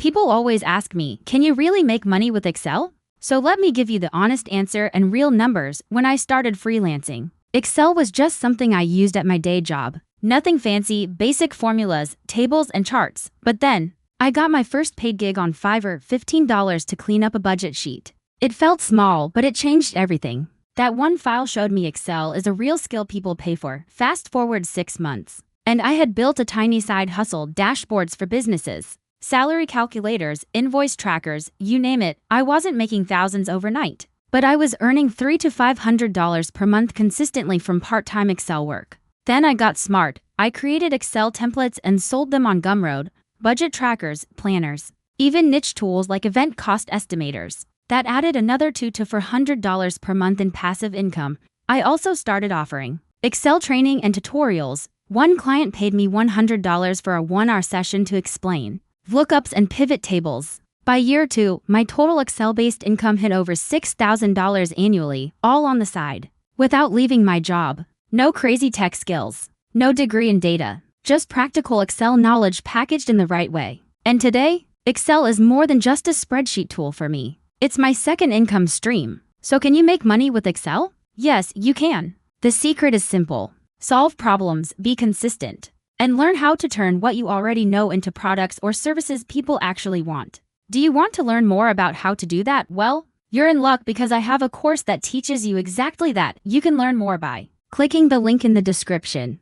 People always ask me, can you really make money with Excel? So let me give you the honest answer and real numbers. When I started freelancing, Excel was just something I used at my day job. Nothing fancy, basic formulas, tables, and charts. But then, I got my first paid gig on Fiverr, $15 to clean up a budget sheet. It felt small, but it changed everything. That one file showed me Excel is a real skill people pay for. Fast forward 6 months, and I had built a tiny side hustle, dashboards for businesses, salary calculators, invoice trackers, you name it. I wasn't making thousands overnight, but I was earning $300 to $500 per month consistently from part-time Excel work. Then I got smart. I created Excel templates and sold them on Gumroad, budget trackers, planners, even niche tools like event cost estimators. That added another $200 to $400 per month in passive income. I also started offering Excel training and tutorials. One client paid me $100 for a 1-hour session to explain lookups and pivot tables. By year 2, my total Excel-based income hit over $6,000 annually, all on the side, without leaving my job. No crazy tech skills, no degree in data, just practical Excel knowledge packaged in the right way. And today, Excel is more than just a spreadsheet tool for me. It's my second income stream. So can you make money with Excel? Yes, you can. The secret is simple. Solve problems, be consistent, and learn how to turn what you already know into products or services people actually want. Do you want to learn more about how to do that? Well, you're in luck because I have a course that teaches you exactly that. You can learn more by clicking the link in the description.